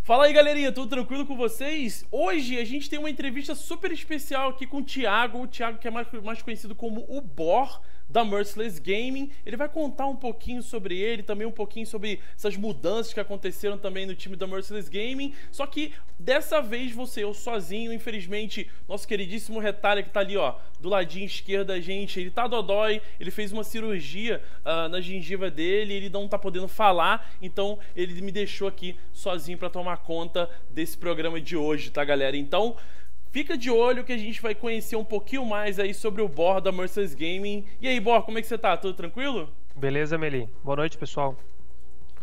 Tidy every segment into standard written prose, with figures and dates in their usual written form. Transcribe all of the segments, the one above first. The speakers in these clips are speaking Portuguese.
Fala aí, galerinha, tudo tranquilo com vocês? Hoje a gente tem uma entrevista super especial aqui com o Thiago que é mais conhecido como o Bor, da Merciless Gaming. Ele vai contar um pouquinho sobre ele, também um pouquinho sobre essas mudanças que aconteceram também no time da Merciless Gaming. Só que dessa vez vou ser eu sozinho, infelizmente. Nosso queridíssimo Retalha, que tá ali, ó, do ladinho esquerdo da gente, ele tá dodói, ele fez uma cirurgia na gengiva dele, ele não tá podendo falar, então ele me deixou aqui sozinho pra tomar conta desse programa de hoje, tá, galera? Então fica de olho que a gente vai conhecer um pouquinho mais aí sobre o Bor da Merciless Gaming. E aí, Bor, como é que você tá? Tudo tranquilo? Beleza, Meli. Boa noite, pessoal.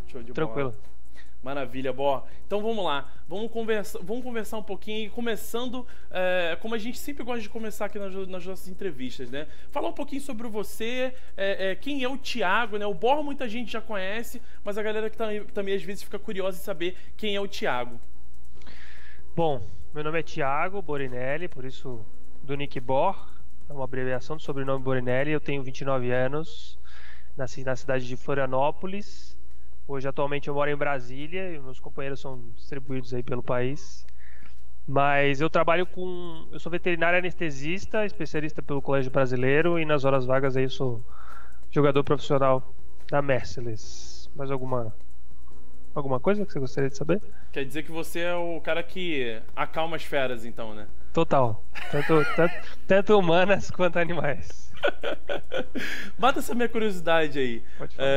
Show de Tranquilo. bola. Maravilha, Bor. Então vamos lá, vamos conversar um pouquinho, começando como a gente sempre gosta de começar aqui nas nossas entrevistas, né? Falar um pouquinho sobre você, quem é o Thiago, né? O Bor muita gente já conhece, mas a galera que também às vezes fica curiosa em saber quem é o Thiago. Bom, meu nome é Thiago Borinelli, por isso do Nick Bor, é uma abreviação do sobrenome Borinelli. Eu tenho 29 anos, nasci na cidade de Florianópolis. Hoje, atualmente, eu moro em Brasília e meus companheiros são distribuídos aí pelo país. Mas eu trabalho eu sou veterinário anestesista, especialista pelo Colégio Brasileiro, e nas horas vagas aí eu sou jogador profissional da Merciless. Mais alguma coisa que você gostaria de saber? Quer dizer que você é o cara que acalma as feras, então, né? Total. Tanto humanas quanto animais. Mata essa minha curiosidade aí. Pode falar.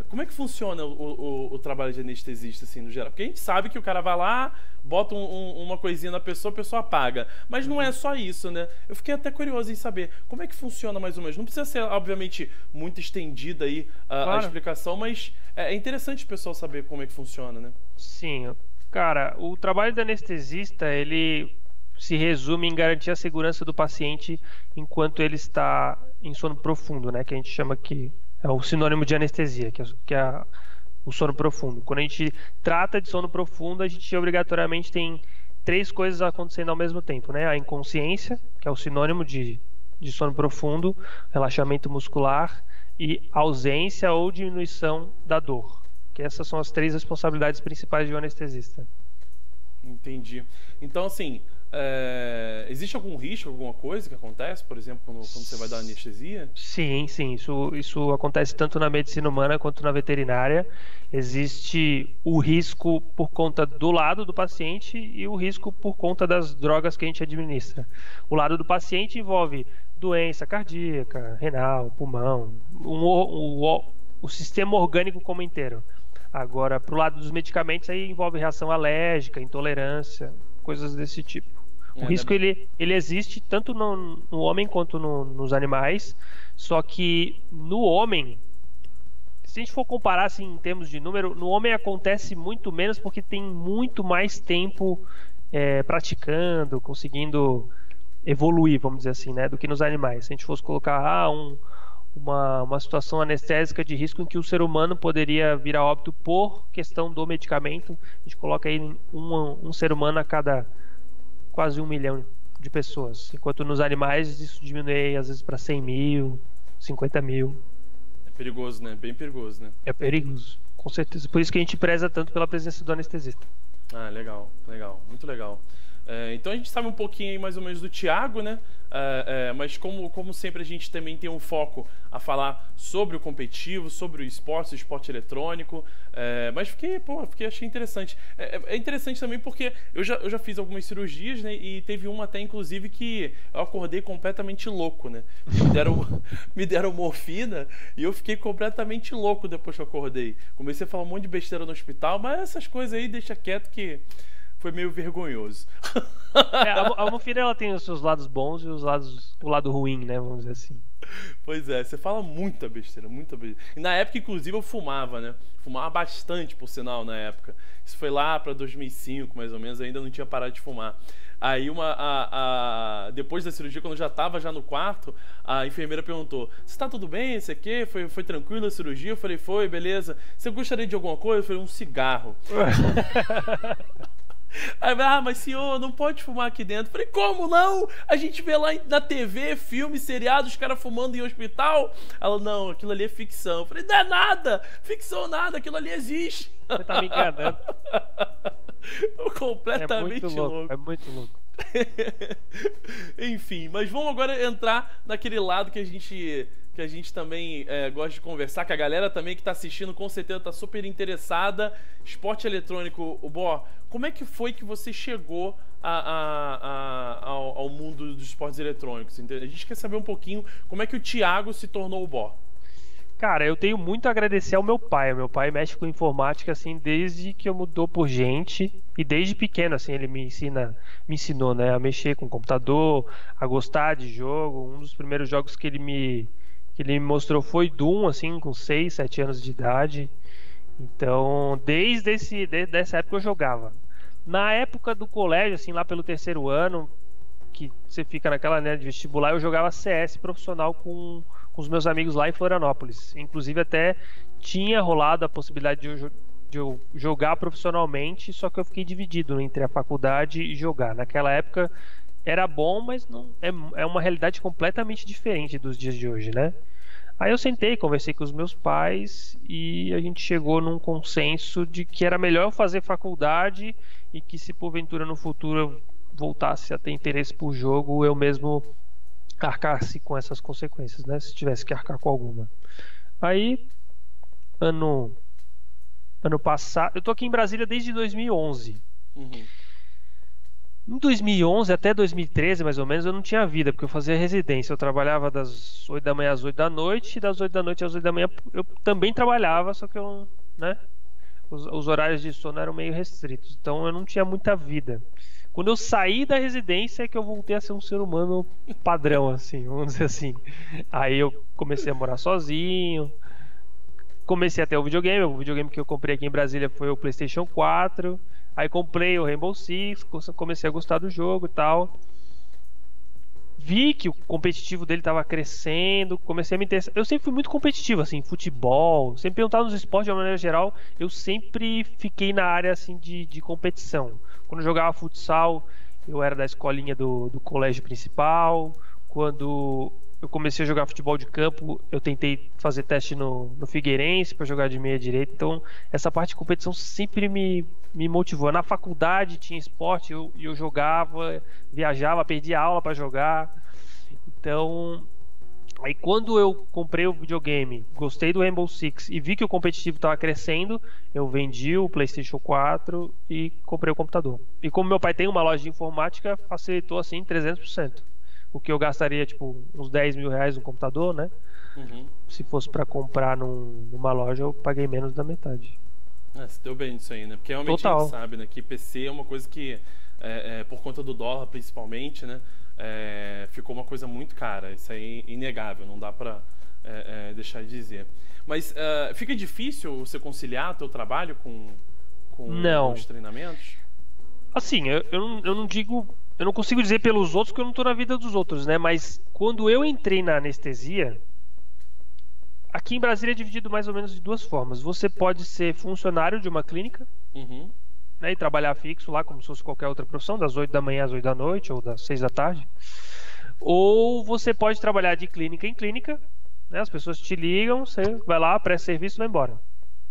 Como é que funciona o trabalho de anestesista, assim, no geral? Porque a gente sabe que o cara vai lá, bota uma coisinha na pessoa, a pessoa apaga. Mas não é só isso, né? Eu fiquei até curioso em saber como é que funciona mais ou menos. Não precisa ser, obviamente, muito estendida aí a explicação, mas é interessante o pessoal saber como é que funciona, né? Sim. Cara, o trabalho do anestesista, ele se resume em garantir a segurança do paciente enquanto ele está em sono profundo, né? Que a gente chama que é o sinônimo de anestesia, que é o sono profundo. Quando a gente trata de sono profundo, a gente obrigatoriamente tem três coisas acontecendo ao mesmo tempo, né? A inconsciência, que é o sinônimo de sono profundo, relaxamento muscular e ausência ou diminuição da dor. Que essas são as três responsabilidades principais de um anestesista. Entendi. Então, assim, existe algum risco, alguma coisa que acontece, por exemplo, quando você vai dar anestesia? Sim. Isso acontece tanto na medicina humana quanto na veterinária. Existe o risco por conta do lado do paciente e o risco por conta das drogas que a gente administra. O lado do paciente envolve doença cardíaca, renal, pulmão, o sistema orgânico como inteiro. Agora, pro lado dos medicamentos, aí envolve reação alérgica, intolerância, coisas desse tipo. O risco, ele existe tanto no homem quanto nos animais, só que no homem, se a gente for comparar assim, em termos de número, no homem acontece muito menos porque tem muito mais tempo praticando, conseguindo evoluir, vamos dizer assim, né, do que nos animais. Se a gente fosse colocar uma situação anestésica de risco em que o ser humano poderia vir a óbito por questão do medicamento, a gente coloca aí um ser humano a cada quase 1 milhão de pessoas, enquanto nos animais isso diminui às vezes para 100 mil, 50 mil. É perigoso, né? Bem perigoso, né? É perigoso, com certeza. Por isso que a gente preza tanto pela presença do anestesista. Ah, legal, muito legal. Então a gente sabe um pouquinho aí mais ou menos do Thiago, né? Mas como sempre a gente também tem um foco a falar sobre o competitivo, sobre o esporte eletrônico. Mas achei interessante. É interessante também porque eu já fiz algumas cirurgias, né? E teve uma até inclusive que eu acordei completamente louco, né? Me deram morfina e eu fiquei completamente louco depois que eu acordei. Comecei a falar um monte de besteira no hospital, mas essas coisas aí deixa quieto que foi meio vergonhoso. A morfina, ela tem os seus lados bons e o lado ruim, né? Vamos dizer assim. Pois é, você fala muita besteira, muita besteira. E na época, inclusive, eu fumava, né? Fumava bastante, por sinal, na época. Isso foi lá pra 2005, mais ou menos, ainda não tinha parado de fumar. Aí depois da cirurgia, quando eu já tava no quarto, a enfermeira perguntou: você tá tudo bem? Isso aqui? Foi tranquilo a cirurgia? Eu falei: foi, beleza. Você gostaria de alguma coisa? Eu falei: um cigarro. Aí, mas senhor, não pode fumar aqui dentro. Falei, como não? A gente vê lá na TV, filme, seriado, os caras fumando em hospital. Ela, não, aquilo ali é ficção. Falei, não é nada, ficção nada, aquilo ali existe. Você tá me enganando. Completamente louco. É muito louco. Enfim, mas vamos agora entrar naquele lado que a gente também gosta de conversar, que a galera também que tá assistindo com certeza tá super interessada. Esporte eletrônico, o Bor, como é que foi que você chegou ao mundo dos esportes eletrônicos? A gente quer saber um pouquinho como é que o Thiago se tornou o Bor. Cara, eu tenho muito a agradecer ao meu pai. O meu pai mexe com informática, assim, desde que eu mudou por gente. E desde pequeno, assim, ele me ensinou, né, a mexer com computador, a gostar de jogo. Um dos primeiros jogos que ele me mostrou foi Doom, assim, com 6, 7 anos de idade. Então, desde essa época eu jogava. Na época do colégio, assim, lá pelo terceiro ano, que você fica naquela, né, de vestibular, eu jogava CS profissional com os meus amigos lá em Florianópolis. Inclusive até tinha rolado a possibilidade de eu jogar profissionalmente, só que eu fiquei dividido entre a faculdade e jogar. Naquela época era bom, mas não é uma realidade completamente diferente dos dias de hoje, né? Aí eu sentei, conversei com os meus pais e a gente chegou num consenso de que era melhor eu fazer faculdade e que se porventura no futuro eu voltasse a ter interesse por jogo, eu mesmo arcar-se com essas consequências, né? Se tivesse que arcar com alguma. Aí, ano passado, eu tô aqui em Brasília desde 2011. Uhum. Em 2011 até 2013, mais ou menos, eu não tinha vida, porque eu fazia residência. Eu trabalhava das 8 da manhã às 8 da noite, e das 8 da noite às 8 da manhã eu também trabalhava, só que eu, né? Os horários de sono eram meio restritos, então eu não tinha muita vida. Quando eu saí da residência é que eu voltei a ser um ser humano padrão, assim, vamos dizer assim. Aí eu comecei a morar sozinho, comecei a ter o videogame que eu comprei aqui em Brasília foi o PlayStation 4, aí comprei o Rainbow Six, comecei a gostar do jogo e tal. Vi que o competitivo dele estava crescendo, comecei a me interessar. Eu sempre fui muito competitivo, assim, futebol, sempre perguntava nos esportes de uma maneira geral, eu sempre fiquei na área, assim, de competição. Quando eu jogava futsal, eu era da escolinha do colégio principal. Quando eu comecei a jogar futebol de campo, eu tentei fazer teste no Figueirense para jogar de meia direita. Então, essa parte de competição sempre me motivou. Na faculdade tinha esporte, eu jogava, viajava, perdia aula para jogar. Então, aí quando eu comprei o videogame, gostei do Rainbow Six e vi que o competitivo estava crescendo, eu vendi o PlayStation 4 e comprei o computador. E como meu pai tem uma loja de informática, facilitou assim 300%. O que eu gastaria tipo uns 10 mil reais no computador, né? Uhum. Se fosse para comprar numa loja, eu paguei menos da metade. Você deu bem nisso aí, né? Porque realmente Total. a gente sabe, né? Que PC é uma coisa que, por conta do dólar principalmente, né? Ficou uma coisa muito cara. Isso aí é inegável, não dá pra deixar de dizer. Mas fica difícil você conciliar teu trabalho com os treinamentos? Assim, eu não digo... Eu não consigo dizer pelos outros que eu não tô na vida dos outros, né? Mas quando eu entrei na anestesia, aqui em Brasília é dividido mais ou menos de duas formas. Você pode ser funcionário de uma clínica, uhum, né, e trabalhar fixo lá como se fosse qualquer outra profissão, das 8 da manhã às 8 da noite ou das 6 da tarde. Ou você pode trabalhar de clínica em clínica, né? As pessoas te ligam, você vai lá, presta serviço e vai embora.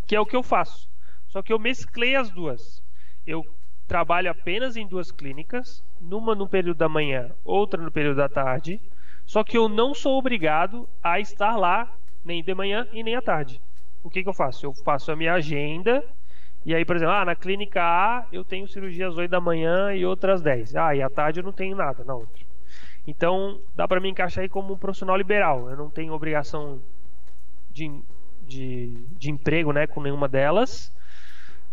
Que é o que eu faço. Só que eu mesclei as duas. Eu trabalho apenas em duas clínicas, numa no período da manhã, outra no período da tarde, só que eu não sou obrigado a estar lá nem de manhã e nem à tarde. O que eu faço? Eu faço a minha agenda, e aí, por exemplo, na clínica A eu tenho cirurgia às 8 da manhã e outras 10. E à tarde eu não tenho nada na outra. Então, dá pra me encaixar aí como um profissional liberal. Eu não tenho obrigação de emprego, né, com nenhuma delas,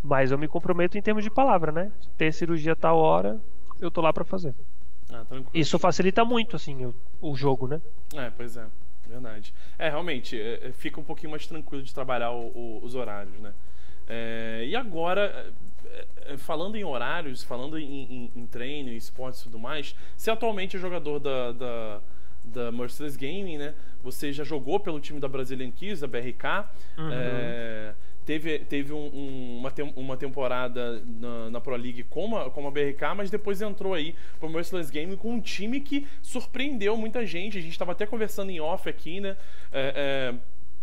mas eu me comprometo em termos de palavra, né? Ter cirurgia a tal hora, eu tô lá pra fazer. Isso facilita muito, assim, o jogo, né? Pois é, verdade. Realmente, fica um pouquinho mais tranquilo de trabalhar os horários, né? E agora, falando em horários, falando em treino, esportes e tudo mais, você atualmente é jogador da Merciless Gaming, né? Você já jogou pelo time da Brazilian Kids, da BRK. Uhum. teve uma temporada na Pro League como a BRK, mas depois entrou aí pro Merciless Gaming com um time que surpreendeu muita gente. A gente estava até conversando em off aqui, né?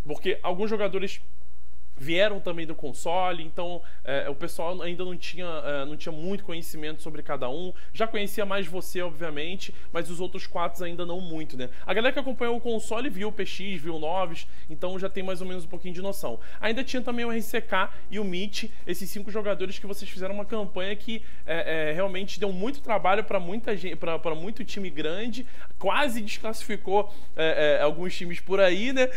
Porque alguns jogadores vieram também do console, então o pessoal ainda não tinha muito conhecimento sobre cada um. Já conhecia mais você, obviamente, mas os outros 4 ainda não muito, né? A galera que acompanhou o console viu o PX, viu o Noves, então já tem mais ou menos um pouquinho de noção. Ainda tinha também o RCK e o Mitch, esses 5 jogadores que vocês fizeram uma campanha que realmente deu muito trabalho para muita gente, para muito time grande, quase desclassificou alguns times por aí, né?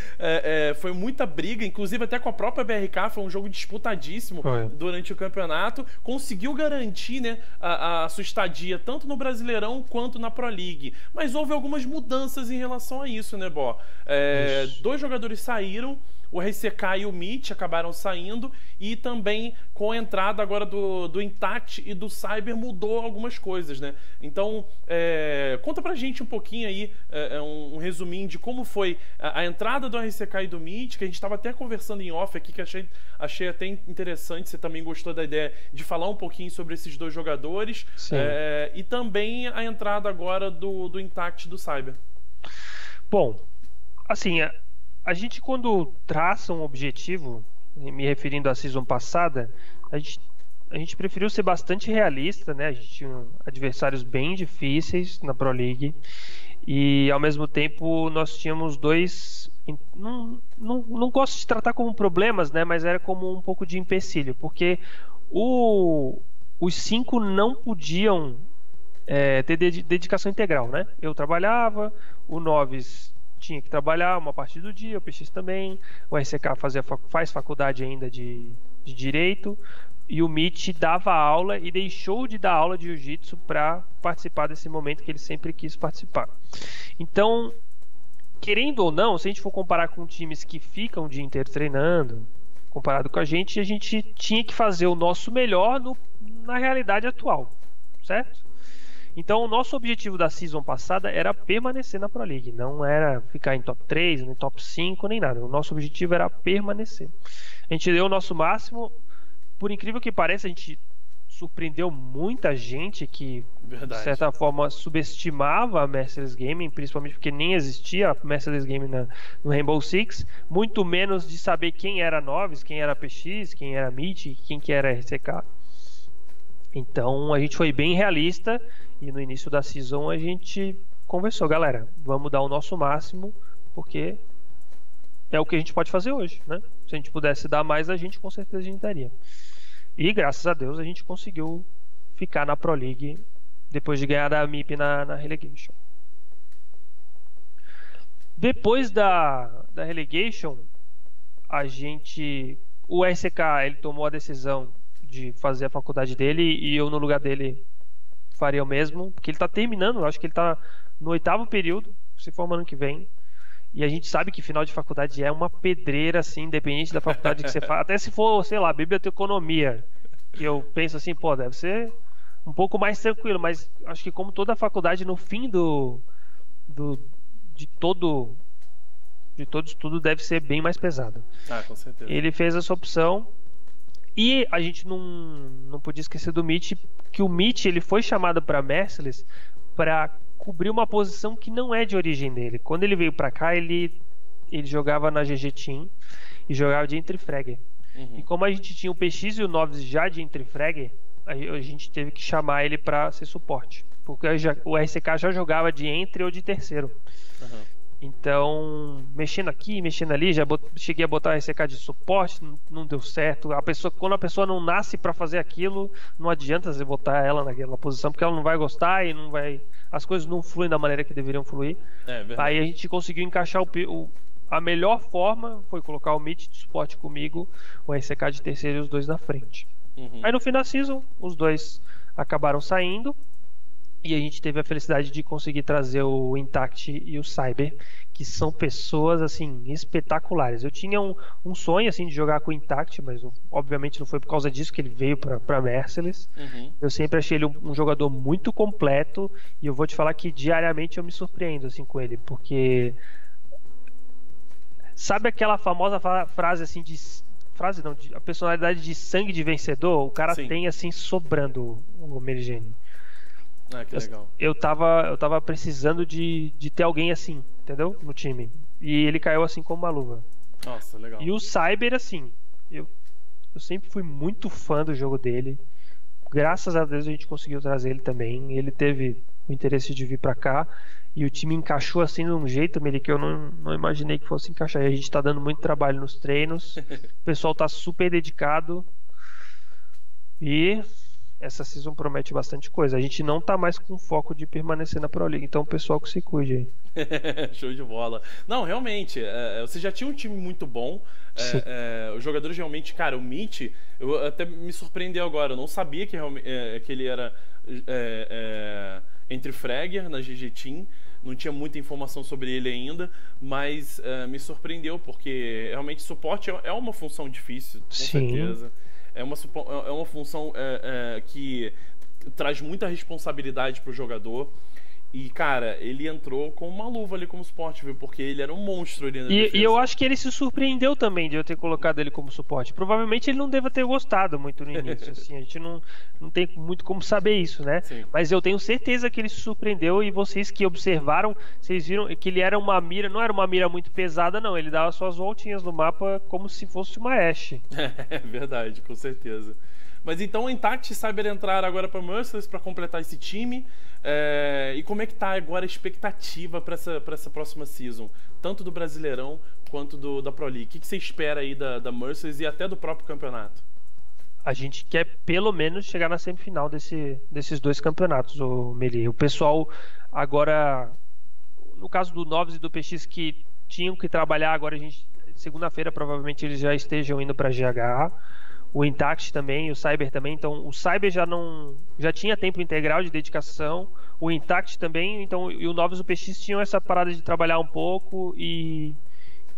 Foi muita briga, inclusive até com a própria BRK, foi um jogo disputadíssimo durante o campeonato, conseguiu garantir, né, a sua estadia tanto no Brasileirão quanto na Pro League, mas houve algumas mudanças em relação a isso, né, Bó? 2 jogadores saíram, o RCK e o Mitch acabaram saindo, e também com a entrada agora do Intact e do Cyber mudou algumas coisas, né? Então, conta pra gente um pouquinho aí, um resuminho de como foi a entrada do RCK e do Mitch, que a gente estava até conversando em off aqui, que achei até interessante, você também gostou da ideia de falar um pouquinho sobre esses 2 jogadores, e também a entrada agora do Intact e do Cyber. Bom, assim, a gente quando traça um objetivo, me referindo à season passada, a gente preferiu ser bastante realista, né? A gente tinha adversários bem difíceis na Pro League e ao mesmo tempo nós tínhamos 2, não gosto de tratar como problemas, né? Mas era como um pouco de empecilho, porque os 5 não podiam ter dedicação integral, né? Eu trabalhava, o Noves tinha que trabalhar uma parte do dia, o PX também, o RCK faz faculdade ainda de Direito, e o Mitch dava aula e deixou de dar aula de Jiu-Jitsu para participar desse momento que ele sempre quis participar. Então, querendo ou não, se a gente for comparar com times que ficam o dia inteiro treinando, comparado com a gente tinha que fazer o nosso melhor na realidade atual, certo? Então o nosso objetivo da season passada era permanecer na Pro League, não era ficar em top 3, nem top 5, nem nada. O nosso objetivo era permanecer. A gente deu o nosso máximo, por incrível que pareça, a gente surpreendeu muita gente que, de certa forma, subestimava a Merciless Gaming, principalmente porque nem existia a Merciless Gaming no Rainbow Six, muito menos de saber quem era Noves, quem era PX, quem era Mitch, quem que era RCK. Então a gente foi bem realista e no início da season a gente conversou, galera, vamos dar o nosso máximo porque é o que a gente pode fazer hoje, né? Se a gente pudesse dar mais, a gente com certeza a gente daria. E graças a Deus a gente conseguiu ficar na Pro League depois de ganhar da MIP na Relegation. Depois da Relegation, o RCK ele tomou a decisão de fazer a faculdade dele e eu no lugar dele faria o mesmo, porque ele tá terminando, acho que ele tá no 8º período, se forma ano que vem, e a gente sabe que final de faculdade é uma pedreira, assim, independente da faculdade que você faz, até se for, sei lá, biblioteconomia, que eu penso assim, pô, deve ser um pouco mais tranquilo, mas acho que como toda faculdade, no fim de todo estudo deve ser bem mais pesado. Com certeza. Ele fez essa opção. E a gente não podia esquecer do Mitch, que o Mitch ele foi chamado para Merciless para cobrir uma posição que não é de origem dele. Quando ele veio para cá, ele jogava na GG Team e jogava de Entry Fragger. E como a gente tinha o PX e o Noves já de Entry Fragger, a gente teve que chamar ele para ser suporte, porque o RCK já jogava de Entry ou de terceiro. Então, mexendo aqui, mexendo ali, cheguei a botar a RCK de suporte, não deu certo. Quando a pessoa não nasce para fazer aquilo, não adianta você botar ela naquela posição, porque ela não vai gostar e as coisas não fluem da maneira que deveriam fluir. Aí a gente conseguiu encaixar a melhor forma foi colocar o Mitch de suporte comigo, o RCK de terceiro e os 2 na frente. Aí no fim da season, os 2 acabaram saindo. E a gente teve a felicidade de conseguir trazer o Intact e o Cyber, que são pessoas assim espetaculares. Eu tinha um sonho assim de jogar com o Intact, mas obviamente não foi por causa disso que ele veio para Merciless. Eu sempre achei ele um jogador muito completo e eu vou te falar que diariamente eu me surpreendo assim com ele, porque sabe aquela famosa frase assim de frase não, a personalidade de sangue de vencedor, o cara Sim. tem assim sobrando o Mary Jane. Ah, que legal. Eu tava precisando de ter alguém assim, entendeu? No time. E ele caiu assim como uma luva. Nossa, legal. E o Cyber, assim, eu sempre fui muito fã do jogo dele. Graças a Deus a gente conseguiu trazer ele também. Ele teve o interesse de vir pra cá. E o time encaixou assim de um jeito, Meli, que eu não imaginei que fosse encaixar. E a gente tá dando muito trabalho nos treinos. O pessoal tá super dedicado. E essa season promete bastante coisa. A gente não tá mais com foco de permanecer na Pro League. Então o pessoal que se cuide aí. Show de bola. Não, realmente, você já tinha um time muito bom. Os jogadores realmente, cara, o Mitch, eu até me surpreendeu agora. Eu não sabia que ele era entre Fragger na GG Team. Não tinha muita informação sobre ele ainda, mas me surpreendeu, porque realmente suporte é uma função difícil, com certeza. É uma função que traz muita responsabilidade pro jogador. E, cara, ele entrou com uma luva ali como suporte, viu? Porque ele era um monstro ali na defesa. E eu acho que ele se surpreendeu também de eu ter colocado ele como suporte. Provavelmente ele não deva ter gostado muito no início, assim. A gente não tem muito como saber isso, né? Sim. Mas eu tenho certeza que ele se surpreendeu, e vocês que observaram, vocês viram que ele era uma mira, não era uma mira muito pesada, não. Ele dava suas voltinhas no mapa como se fosse uma Ashe. É verdade, com certeza. Mas então o Intact e Cyber entraram agora para Merciless para completar esse time. E como é que tá agora a expectativa para essa próxima season? Tanto do Brasileirão quanto da Pro League. O que você espera aí da Merciless e até do próprio campeonato? A gente quer pelo menos chegar na semifinal desses dois campeonatos, o Meli. O pessoal agora, no caso do Noves e do PX, que tinham que trabalhar, agora segunda-feira provavelmente eles já estejam indo para GH. O Intact também, o Cyber também. Então o Cyber já tinha tempo integral de dedicação, o Intact também, então, e o Novos e o PX tinham essa parada de trabalhar um pouco e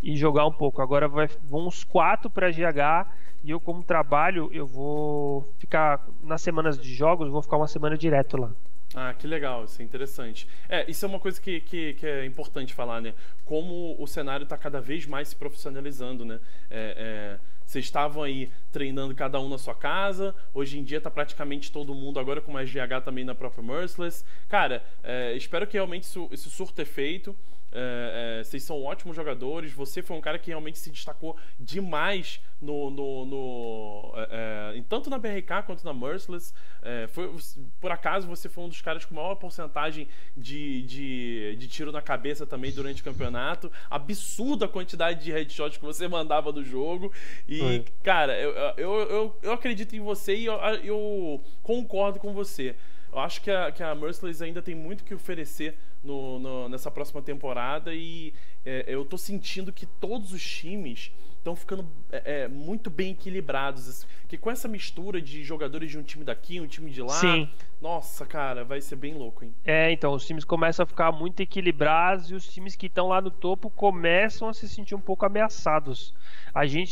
jogar um pouco. Agora vão os 4 para GH, e eu, como trabalho, eu vou ficar nas semanas de jogos, vou ficar uma semana direto lá. Ah, que legal, isso é interessante. Isso é uma coisa que é importante falar, né? Como o cenário está cada vez mais se profissionalizando, né? Vocês estavam aí treinando cada um na sua casa, hoje em dia tá praticamente todo mundo agora com mais GH também na própria Merciless. Cara, espero que realmente isso surta efeito. Vocês são ótimos jogadores. Você foi um cara que realmente se destacou demais tanto na BRK quanto na Merciless. Por acaso você foi um dos caras com maior porcentagem de tiro na cabeça também durante o campeonato. Absurda a quantidade de headshots que você mandava do jogo. E, cara, eu acredito em você e eu concordo com você. Eu acho que a Merciless ainda tem muito que oferecer nessa próxima temporada, e eu tô sentindo que todos os times estão ficando muito bem equilibrados, assim, que com essa mistura de jogadores de um time daqui, um time de lá, sim. Nossa, cara, vai ser bem louco, hein? Então, os times começam a ficar muito equilibrados, e os times que estão lá no topo começam a se sentir um pouco ameaçados.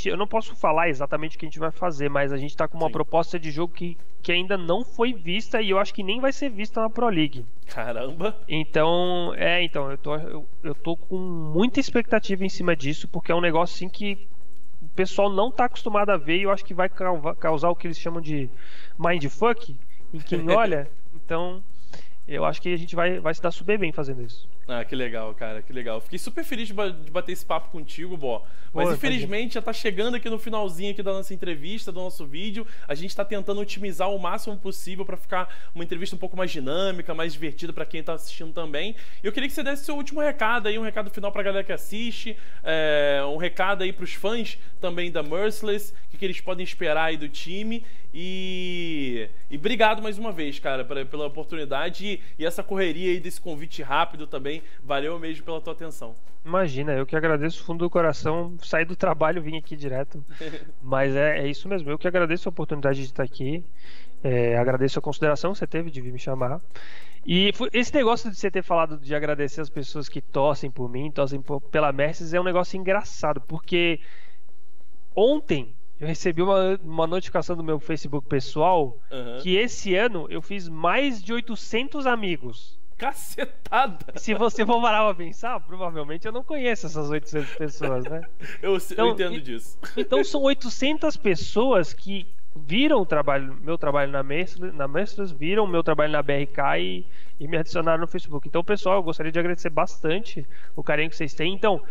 Eu não posso falar exatamente o que a gente vai fazer, mas a gente tá com uma proposta de jogo que ainda não foi vista, e eu acho que nem vai ser vista na Pro League. Caramba! Então, eu tô com muita expectativa em cima disso, porque é um negócio assim que o pessoal não tá acostumado a ver, e eu acho que vai causar o que eles chamam de mindfuck em quem olha. Então, eu acho que a gente vai se dar super bem fazendo isso. Ah, que legal, cara, que legal. Fiquei super feliz de bater esse papo contigo, Bó. Mas infelizmente já tá chegando aqui no finalzinho aqui da nossa entrevista, do nosso vídeo. A gente tá tentando otimizar o máximo possível para ficar uma entrevista um pouco mais dinâmica, mais divertida para quem tá assistindo também. E eu queria que você desse seu último recado aí, um recado final pra galera que assiste, um recado aí pros fãs também da Merciless, o que eles podem esperar aí do time. E obrigado mais uma vez, cara, pela oportunidade e essa correria aí desse convite rápido também. Valeu mesmo pela tua atenção. Imagina, eu que agradeço fundo do coração, sair do trabalho, vim aqui direto. Mas é isso mesmo, eu que agradeço a oportunidade de estar aqui. Agradeço a consideração que você teve de vir me chamar. E esse negócio de você ter falado de agradecer as pessoas que torcem por mim, torcem pela Merciless, é um negócio engraçado, porque ontem eu recebi uma notificação do meu Facebook pessoal que esse ano eu fiz mais de 800 amigos. cacetada. Se você for parar pra pensar, provavelmente eu não conheço essas 800 pessoas, né? Eu entendo disso. Então são 800 pessoas que viram meu trabalho na Merciless, viram meu trabalho na BRK e me adicionaram no Facebook. Então, pessoal, eu gostaria de agradecer bastante o carinho que vocês têm. Então,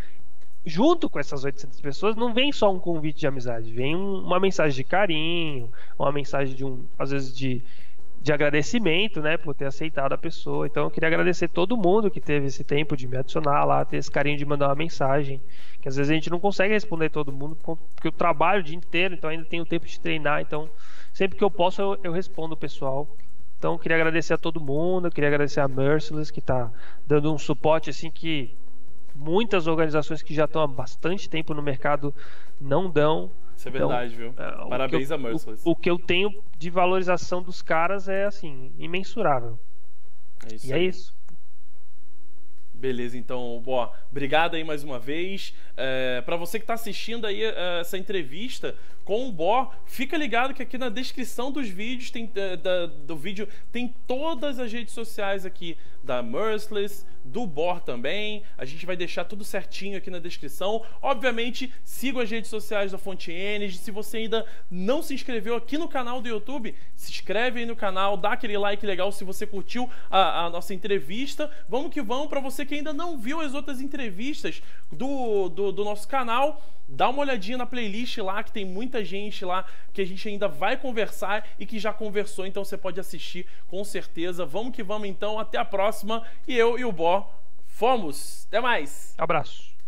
junto com essas 800 pessoas, não vem só um convite de amizade, vem uma mensagem de carinho, uma mensagem às vezes de agradecimento, né, por ter aceitado a pessoa. Então eu queria agradecer todo mundo que teve esse tempo de me adicionar lá, ter esse carinho de mandar uma mensagem, que às vezes a gente não consegue responder todo mundo, porque eu trabalho o dia inteiro, então ainda tenho tempo de treinar, então sempre que eu posso eu respondo o pessoal. Então eu queria agradecer a todo mundo, eu queria agradecer a Merciless, que está dando um suporte assim que muitas organizações que já estão há bastante tempo no mercado não dão. Isso é verdade, viu? Parabéns a Merciless. O que eu tenho de valorização dos caras é, assim, imensurável. É isso e aí. É isso. Beleza, então, obrigado aí mais uma vez. Para você que está assistindo aí essa entrevista com o Bor, fica ligado que aqui na descrição dos vídeos do vídeo tem todas as redes sociais aqui da Merciless, do Bor também. A gente vai deixar tudo certinho aqui na descrição. Obviamente, sigam as redes sociais da Fonte Energy. Se você ainda não se inscreveu aqui no canal do YouTube, se inscreve aí no canal, dá aquele like legal se você curtiu a nossa entrevista. Vamos que vamos. Para você que ainda não viu as outras entrevistas do nosso canal, dá uma olhadinha na playlist lá, que tem muita gente lá que a gente ainda vai conversar e que já conversou, então você pode assistir com certeza. Vamos que vamos então, até a próxima. E eu e o Bor fomos. Até mais. Abraço.